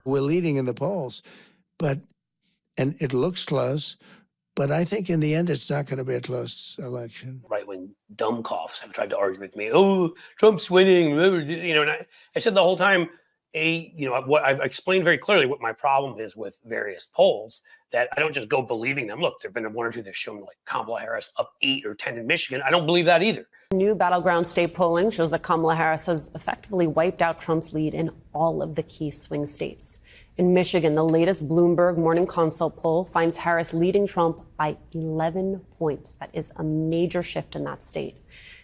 We're leading in the polls, and it looks close, but I think in the end, it's not going to be a close election. Right-wing dumbcoffs have tried to argue with me. Oh, Trump's winning. And I said the whole time, what I've explained very clearly what my problem is with various polls, that I don't just go believing them. Look, there've been one or two that shown like Kamala Harris up 8 or 10 in Michigan. I don't believe that either. New battleground state polling shows that Kamala Harris has effectively wiped out Trump's lead in all of the key swing states. In Michigan, the latest Bloomberg Morning Consult poll finds Harris leading Trump by 11 points. That is a major shift in that state.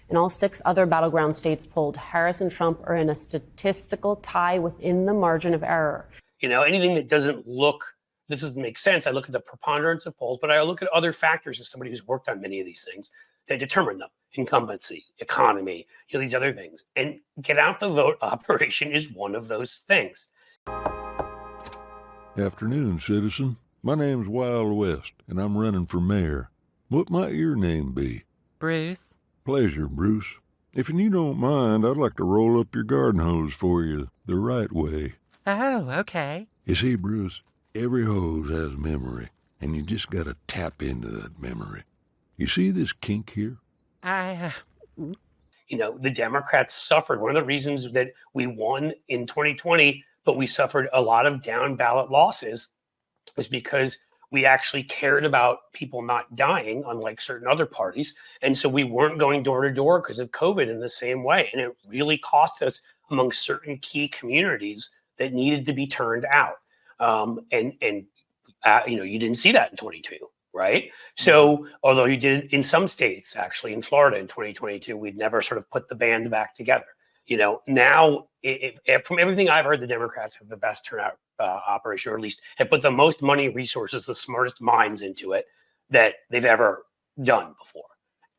In all 6 other battleground states polled, Harris and Trump are in a statistical tie within the margin of error. Anything that doesn't make sense. I look at the preponderance of polls, but I look at other factors as somebody who's worked on many of these things that determine them. Incumbency, economy, these other things. And get out the vote operation is one of those things. Afternoon, citizen. My name's Wild West, and I'm running for mayor. What might your name be? Bruce. Pleasure, Bruce. If you don't mind, I'd like to roll up your garden hose for you the right way. Oh, okay. You see, Bruce, every hose has memory, and you just gotta tap into that memory. You see this kink here? The Democrats suffered. One of the reasons that we won in 2020, but we suffered a lot of down ballot losses, is because we actually cared about people not dying, unlike certain other parties. And so we weren't going door to door because of COVID in the same way. And it really cost us among certain key communities that needed to be turned out. You didn't see that in 22. Right. So although you did in some states, actually in Florida in 2022, we'd never sort of put the band back together. Now from everything I've heard, the Democrats have the best turnout operation, or at least have put the most money, resources, the smartest minds into it that they've ever done before.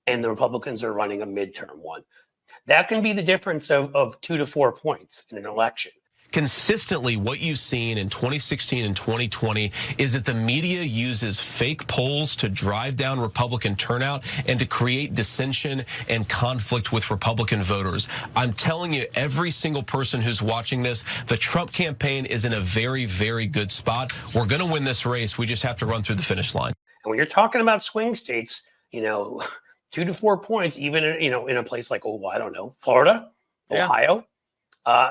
And the Republicans are running a midterm one. That can be the difference of 2 to 4 points in an election. Consistently, what you've seen in 2016 and 2020 is that the media uses fake polls to drive down Republican turnout and to create dissension and conflict with Republican voters. I'm telling you, every single person who's watching this, the Trump campaign is in a very, very good spot. We're going to win this race. We just have to run through the finish line. And when you're talking about swing states, 2 to 4 points, even in a place like, Florida, Ohio,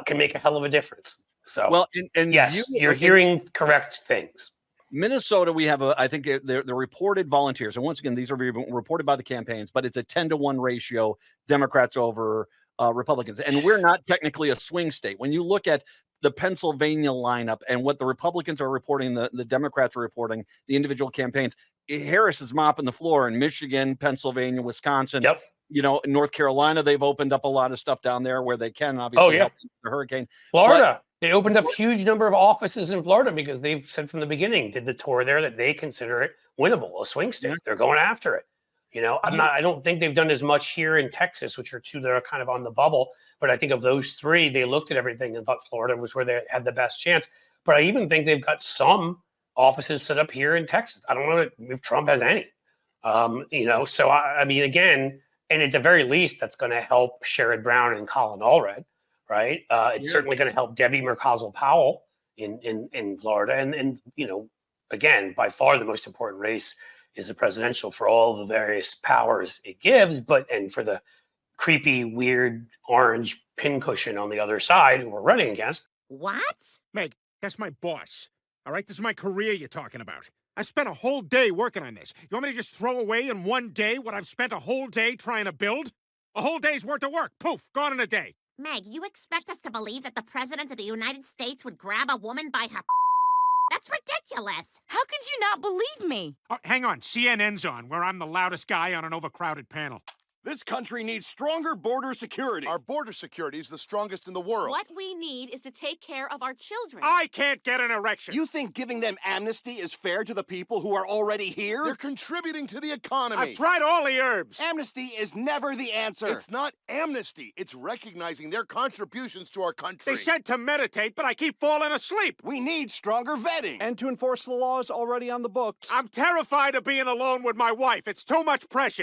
can make a hell of a difference. So, well, and yes, you're hearing correct things. Minnesota, we have I think the reported volunteers, and once again, these are reported by the campaigns, but it's a 10-to-1 ratio, Democrats over Republicans. And we're not technically a swing state. When you look at the Pennsylvania lineup and what the Republicans are reporting, the Democrats are reporting, the individual campaigns, Harris is mopping the floor in Michigan, Pennsylvania, Wisconsin. Yep. In North Carolina, they've opened up a lot of stuff down there where they can obviously help the hurricane. Florida, they opened up huge number of offices in Florida because they've said from the beginning, did the tour there, that they consider it winnable, a swing state. They're going after it. I don't think they've done as much here in Texas, which are two that are kind of on the bubble. But I think of those three, they looked at everything and thought Florida was where they had the best chance. But I even think they've got some offices set up here in Texas. I don't know if Trump has any. So again. And at the very least, that's going to help Sherrod Brown and Colin Allred, right? It's certainly going to help Debbie Mercazzo-Powell in Florida. And again, by far the most important race is the presidential for all the various powers it gives, and for the creepy, weird orange pincushion on the other side who we're running against. What? Meg, that's my boss. All right, this is my career you're talking about. I spent a whole day working on this. You want me to just throw away in one day what I've spent a whole day trying to build? A whole day's worth of work. Poof, gone in a day. Meg, you expect us to believe that the President of the United States would grab a woman by her... That's ridiculous. How could you not believe me? Oh, hang on, CNN's on, where I'm the loudest guy on an overcrowded panel. This country needs stronger border security. Our border security is the strongest in the world. What we need is to take care of our children. I can't get an erection. You think giving them amnesty is fair to the people who are already here? They're contributing to the economy. I've tried all the herbs. Amnesty is never the answer. It's not amnesty. It's recognizing their contributions to our country. They said to meditate, but I keep falling asleep. We need stronger vetting. And to enforce the laws already on the books. I'm terrified of being alone with my wife. It's too much pressure.